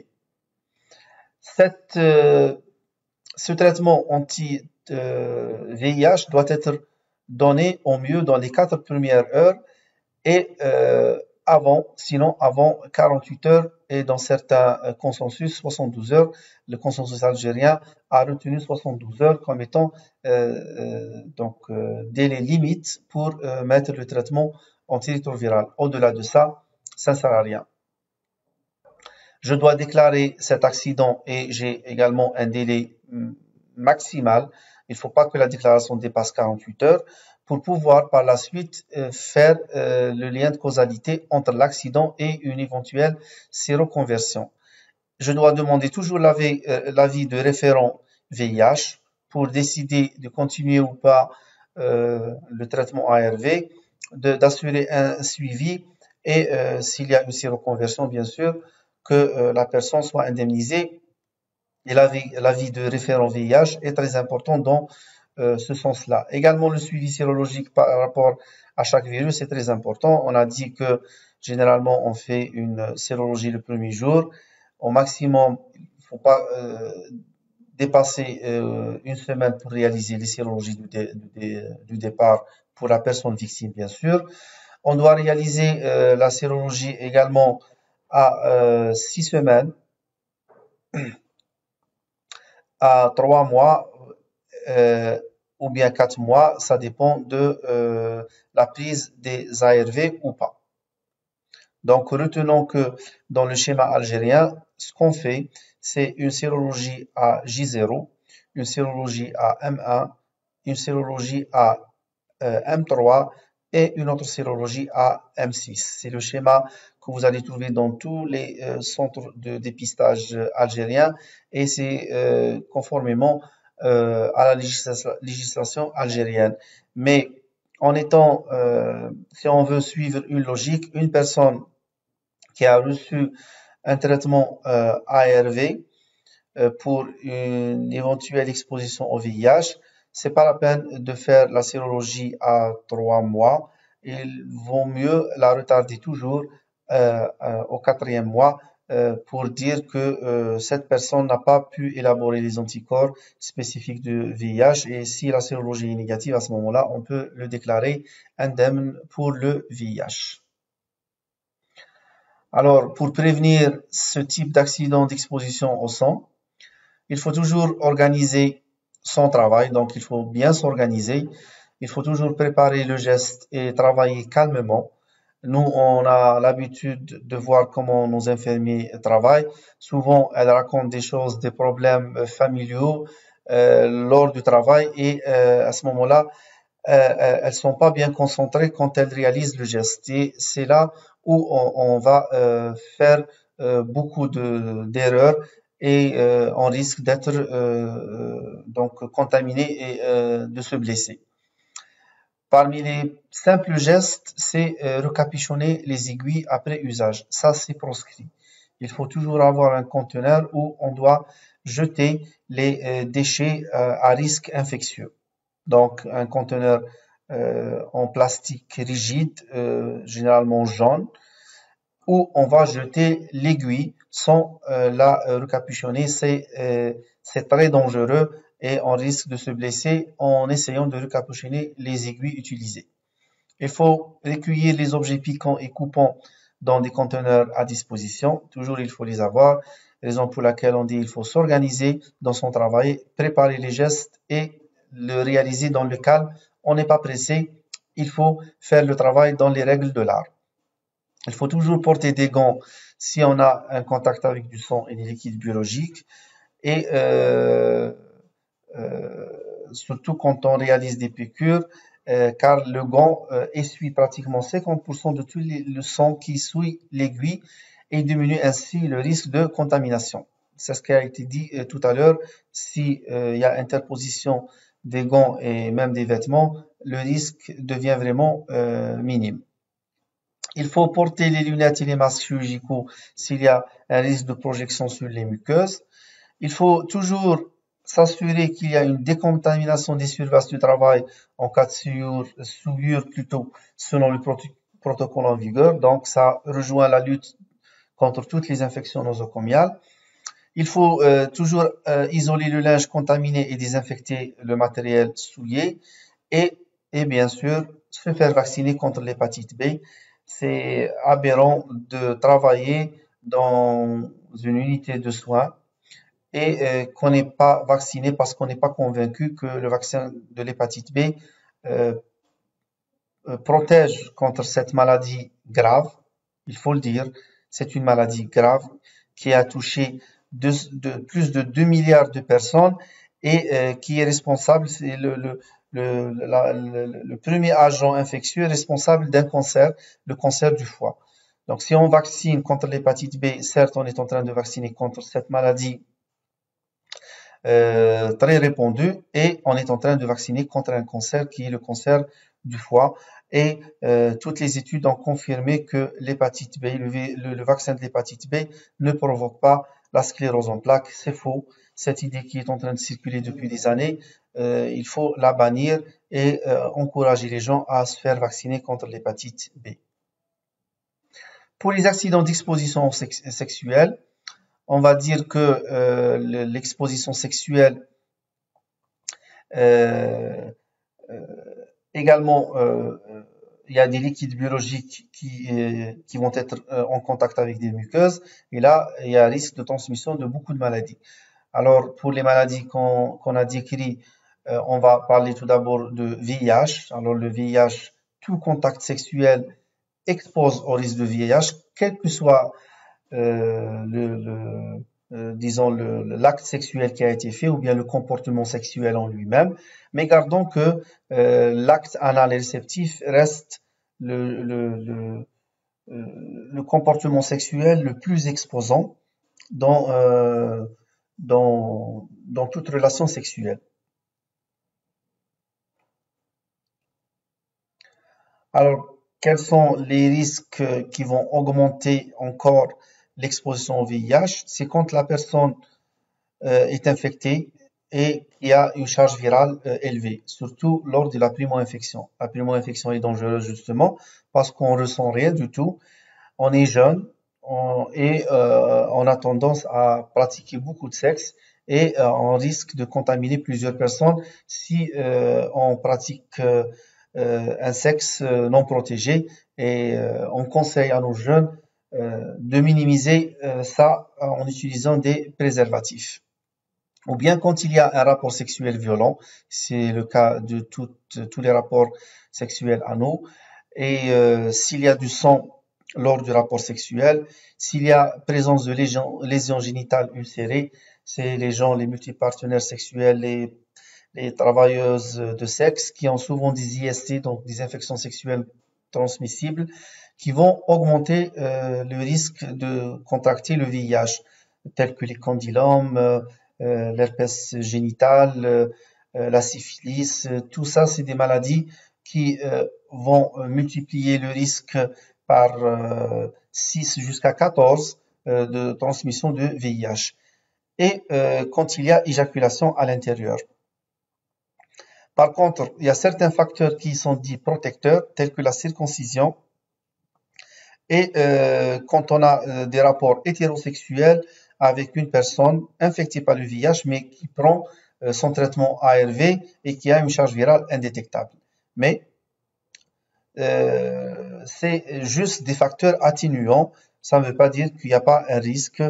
Ce traitement anti-VIH doit être donné au mieux dans les 4 premières heures et sinon avant 48 heures et dans certains consensus 72 heures. Le consensus algérien a retenu 72 heures comme étant délai limite pour mettre le traitement antirétroviral. Au-delà de ça, ça ne sert à rien. Je dois déclarer cet accident et j'ai également un délai maximal. Il ne faut pas que la déclaration dépasse 48 heures pour pouvoir par la suite faire le lien de causalité entre l'accident et une éventuelle séroconversion. je dois demander toujours l'avis de référent VIH pour décider de continuer ou pas le traitement ARV, d'assurer un suivi et s'il y a une séroconversion, bien sûr, que la personne soit indemnisée. Et l'avis de référent VIH est très important dans ce sens-là. Également, le suivi sérologique par rapport à chaque virus est très important. On a dit que généralement, on fait une sérologie le premier jour. Au maximum, il ne faut pas dépasser une semaine pour réaliser les sérologies du départ pour la personne victime, bien sûr. On doit réaliser la sérologie également à 6 semaines, à 3 mois ou bien 4 mois, ça dépend de la prise des ARV ou pas. Donc, retenons que dans le schéma algérien, ce qu'on fait, c'est une sérologie à J0, une sérologie à M1, une sérologie à M3 et une autre sérologie à M6. C'est le schéma que vous allez trouver dans tous les centres de dépistage algériens et c'est conformément à la législation algérienne. Mais en étant, si on veut suivre une logique, une personne qui a reçu un traitement ARV pour une éventuelle exposition au VIH, c'est pas la peine de faire la sérologie à 3 mois. Il vaut mieux la retarder toujours au 4e mois pour dire que cette personne n'a pas pu élaborer les anticorps spécifiques du VIH et si la sérologie est négative à ce moment-là, on peut le déclarer indemne pour le VIH. Alors, pour prévenir ce type d'accident d'exposition au sang, il faut toujours organiser son travail, donc il faut bien s'organiser. Il faut toujours préparer le geste et travailler calmement. Nous, on a l'habitude de voir comment nos infirmiers travaillent. Souvent, elles racontent des choses, des problèmes familiaux lors du travail et à ce moment-là, elles sont pas bien concentrées quand elles réalisent le geste. Et c'est là où on va faire beaucoup d'erreurs et on risque d'être donc contaminé et de se blesser. Parmi les simples gestes, c'est recapuchonner les aiguilles après usage. Ça, c'est proscrit. Il faut toujours avoir un conteneur où on doit jeter les déchets à risque infectieux. Donc, un conteneur en plastique rigide, généralement jaune, où on va jeter l'aiguille sans la recapuchonner. C'est très dangereux et on risque de se blesser en essayant de recapuchonner les aiguilles utilisées. Il faut recueillir les objets piquants et coupants dans des conteneurs à disposition. Toujours, il faut les avoir. Raison pour laquelle on dit il faut s'organiser dans son travail, préparer les gestes et le réaliser dans le calme. On n'est pas pressé. Il faut faire le travail dans les règles de l'art. Il faut toujours porter des gants si on a un contact avec du sang et des liquides biologiques et surtout quand on réalise des piqûres car le gant essuie pratiquement 50% de tout le sang qui souille l'aiguille et diminue ainsi le risque de contamination. C'est ce qui a été dit tout à l'heure. Si il y a interposition des gants et même des vêtements, le risque devient vraiment minime. Il faut porter les lunettes et les masques chirurgicaux s'il y a un risque de projection sur les muqueuses. Il faut toujours s'assurer qu'il y a une décontamination des surfaces du travail en cas de souillure plutôt selon le protocole en vigueur. Donc, ça rejoint la lutte contre toutes les infections nosocomiales. Il faut toujours isoler le linge contaminé et désinfecter le matériel souillé et bien sûr se faire vacciner contre l'hépatite B. C'est aberrant de travailler dans une unité de soins et qu'on n'est pas vacciné parce qu'on n'est pas convaincu que le vaccin de l'hépatite B protège contre cette maladie grave. Il faut le dire, c'est une maladie grave qui a touché plus de 2 milliards de personnes et qui est responsable, c'est le premier agent infectieux responsable d'un cancer, le cancer du foie. Donc, si on vaccine contre l'hépatite B, certes, on est en train de vacciner contre cette maladie très répandue et on est en train de vacciner contre un cancer qui est le cancer du foie. Et toutes les études ont confirmé que l'hépatite B, le vaccin de l'hépatite B ne provoque pas la sclérose en plaques. C'est faux. Cette idée qui est en train de circuler depuis des années, il faut la bannir et encourager les gens à se faire vacciner contre l'hépatite B. Pour les accidents d'exposition sexuelle, on va dire que l'exposition sexuelle également, il y a des liquides biologiques qui vont être en contact avec des muqueuses et là, il y a un risque de transmission de beaucoup de maladies. Alors, pour les maladies qu'on a décrites, on va parler tout d'abord de VIH. Alors, le VIH, tout contact sexuel expose au risque de VIH, quel que soit disons l'acte sexuel qui a été fait ou bien le comportement sexuel en lui-même, mais gardons que l'acte anal et réceptif reste le comportement sexuel le plus exposant dans toute relation sexuelle. Alors, quels sont les risques qui vont augmenter encore l'exposition au VIH? C'est quand la personne est infectée et il y a une charge virale élevée, surtout lors de la primo-infection. La primo-infection est dangereuse justement parce qu'on ressent rien du tout. On est jeune et on a tendance à pratiquer beaucoup de sexe et on risque de contaminer plusieurs personnes si on pratique un sexe non protégé et on conseille à nos jeunes de minimiser ça en utilisant des préservatifs. Ou bien quand il y a un rapport sexuel violent, c'est le cas de tous les rapports sexuels anaux, et s'il y a du sang lors du rapport sexuel, s'il y a présence de lésions génitales ulcérées, c'est les gens, les multipartenaires sexuels, les travailleuses de sexe qui ont souvent des IST, donc des infections sexuelles transmissibles, qui vont augmenter le risque de contracter le VIH, tels que les condylomes, l'herpès génital, la syphilis. Tout ça, c'est des maladies qui vont multiplier le risque par 6 jusqu'à 14 de transmission de VIH. Et quand il y a éjaculation à l'intérieur. Par contre, il y a certains facteurs qui sont dits protecteurs, tels que la circoncision. Et quand on a des rapports hétérosexuels avec une personne infectée par le VIH, mais qui prend son traitement ARV et qui a une charge virale indétectable. Mais c'est juste des facteurs atténuants. Ça ne veut pas dire qu'il n'y a pas un risque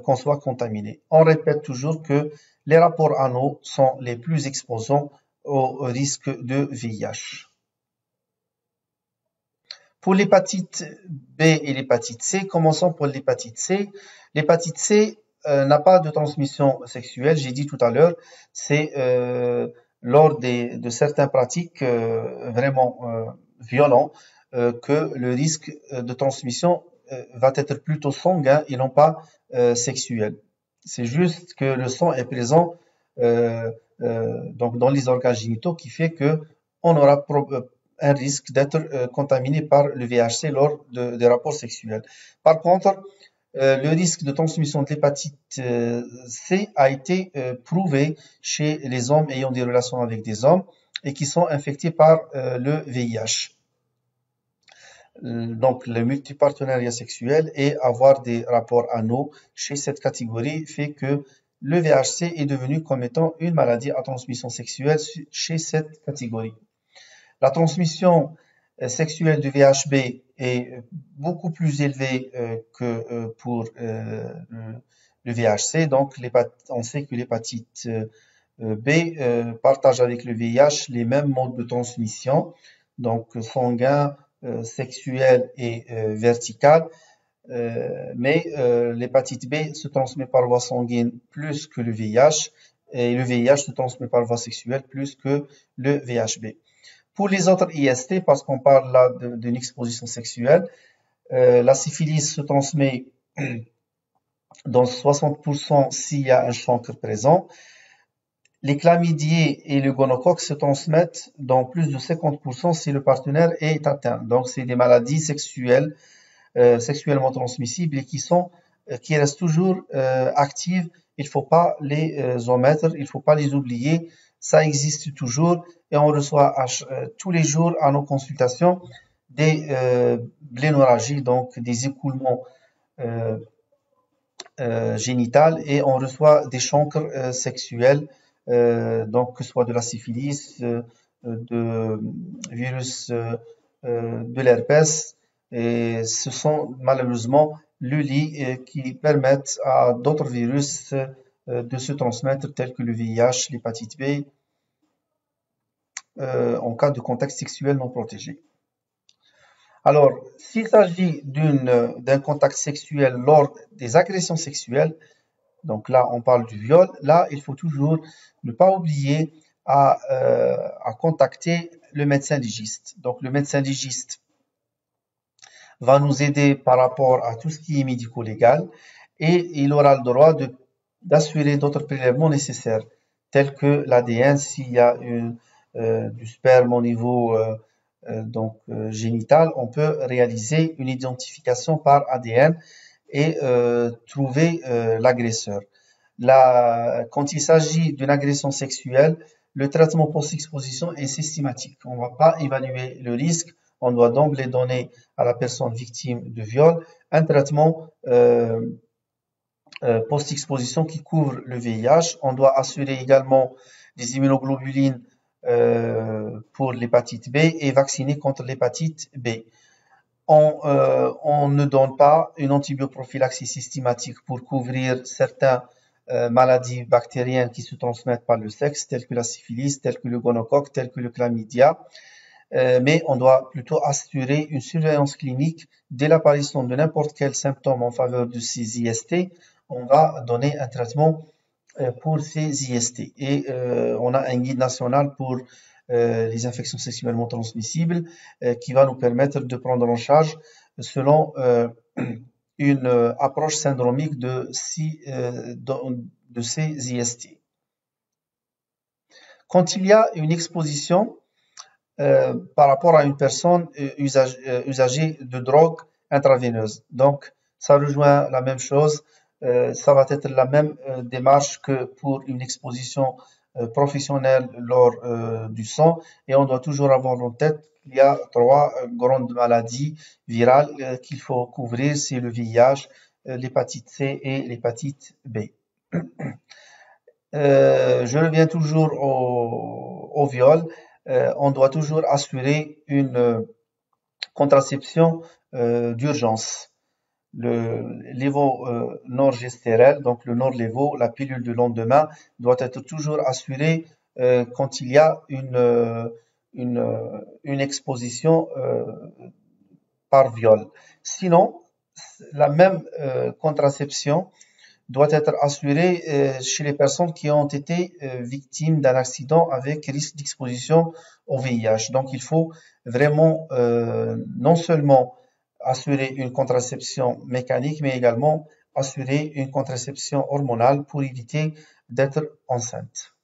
qu'on soit contaminé. On répète toujours que les rapports anaux sont les plus exposants au risque de VIH. Pour l'hépatite B et l'hépatite C, commençons pour l'hépatite C. L'hépatite C n'a pas de transmission sexuelle, j'ai dit tout à l'heure, c'est lors de certaines pratiques vraiment violentes que le risque de transmission va être plutôt sanguin et non pas sexuel. C'est juste que le sang est présent donc dans les organes génitaux qui fait que on aura un risque d'être contaminé par le VHC lors des rapports sexuels. Par contre, le risque de transmission de l'hépatite C a été prouvé chez les hommes ayant des relations avec des hommes et qui sont infectés par le VIH. Donc, le multipartenariat sexuel et avoir des rapports anaux chez cette catégorie fait que le VHC est devenu comme étant une maladie à transmission sexuelle chez cette catégorie. La transmission sexuelle du VHB est beaucoup plus élevée que pour le VHC. Donc, on sait que l'hépatite B partage avec le VIH les mêmes modes de transmission, donc sanguin, sexuel et vertical. Mais l'hépatite B se transmet par voie sanguine plus que le VIH et le VIH se transmet par voie sexuelle plus que le VHB. Pour les autres IST, parce qu'on parle là d'une exposition sexuelle, La syphilis se transmet dans 60% s'il y a un chancre présent. Les chlamydiés et le gonocoque se transmettent dans plus de 50% si le partenaire est atteint. Donc, c'est des maladies sexuelles, sexuellement transmissibles et qui restent toujours actives. Il faut pas les omettre, il faut pas les oublier. Ça existe toujours et on reçoit tous les jours à nos consultations des blénorragies, donc des écoulements génitales et on reçoit des chancres sexuels, donc que ce soit de la syphilis, de virus de l'herpès, et ce sont malheureusement le lit qui permettent à d'autres virus de se transmettre tels que le VIH, l'hépatite B, en cas de contact sexuel non protégé. Alors, s'il s'agit d'un contact sexuel lors des agressions sexuelles, donc là, on parle du viol. Là, il faut toujours ne pas oublier à contacter le médecin légiste. Donc, le médecin légiste va nous aider par rapport à tout ce qui est médico-légal et il aura le droit d'assurer d'autres prélèvements nécessaires, tels que l'ADN s'il y a du sperme au niveau génital, on peut réaliser une identification par ADN et trouver l'agresseur. Quand il s'agit d'une agression sexuelle, le traitement post-exposition est systématique. On ne va pas évaluer le risque, on doit donc les donner à la personne victime de viol un traitement post-exposition qui couvre le VIH. On doit assurer également des immunoglobulines pour l'hépatite B et vacciner contre l'hépatite B. On ne donne pas une antibioprophylaxie systématique pour couvrir certaines maladies bactériennes qui se transmettent par le sexe, telles que la syphilis, telles que le gonocoque, telles que le chlamydia. Mais on doit plutôt assurer une surveillance clinique dès l'apparition de n'importe quel symptôme en faveur de ces IST. On va donner un traitement pour ces IST. Et on a un guide national pour les infections sexuellement transmissibles qui va nous permettre de prendre en charge selon une approche syndromique de ces IST. Quand il y a une exposition par rapport à une personne usagée de drogue intraveineuse, donc ça rejoint la même chose, ça va être la même démarche que pour une exposition professionnelle lors du sang, et on doit toujours avoir en tête qu'il y a 3 grandes maladies virales qu'il faut couvrir, c'est le VIH, l'hépatite C et l'hépatite B. Je reviens toujours au viol. On doit toujours assurer une contraception d'urgence. Le lévonorgestrel, donc le Norlevo, la pilule de lendemain, doit être toujours assurée quand il y a une exposition par viol. Sinon, la même contraception doit être assurée chez les personnes qui ont été victimes d'un accident avec risque d'exposition au VIH. Donc, il faut vraiment non seulement assurer une contraception mécanique, mais également assurer une contraception hormonale pour éviter d'être enceinte.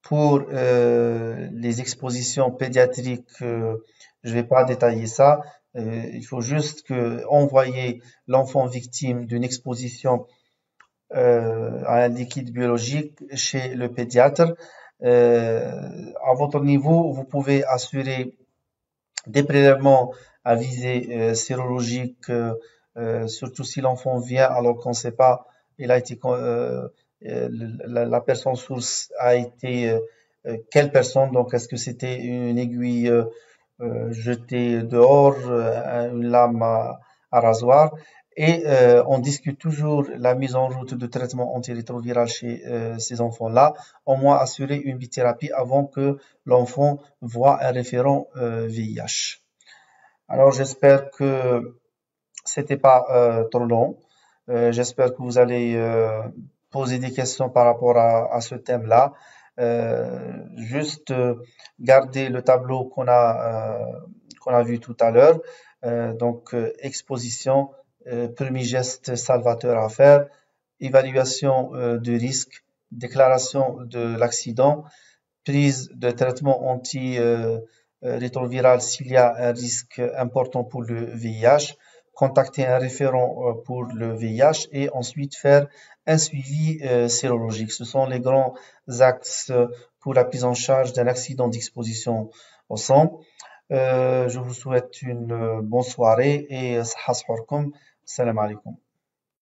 Pour les expositions pédiatriques, je vais pas détailler ça. Il faut juste envoyer l'enfant victime d'une exposition à un liquide biologique chez le pédiatre. À votre niveau, vous pouvez assurer des prélèvements à visée sérologique, surtout si l'enfant vient alors qu'on ne sait pas, il a été la personne source a été quelle personne, donc est-ce que c'était une aiguille jetée dehors, une lame à rasoir, et on discute toujours la mise en route de traitement antirétroviral chez ces enfants-là, au moins assurer une bithérapie avant que l'enfant voit un référent VIH. Alors j'espère que c'était pas trop long. J'espère que vous allez poser des questions par rapport à ce thème-là. Juste garder le tableau qu'on a vu tout à l'heure. Donc, exposition, premier geste salvateur à faire, évaluation du risque, déclaration de l'accident, prise de traitement anti-rétroviral s'il y a un risque important pour le VIH, contacter un référent pour le VIH et ensuite faire un suivi sérologique. Ce sont les grands axes pour la prise en charge d'un accident d'exposition au sang. Je vous souhaite une bonne soirée et صحة صحوركم. Salam alaikum.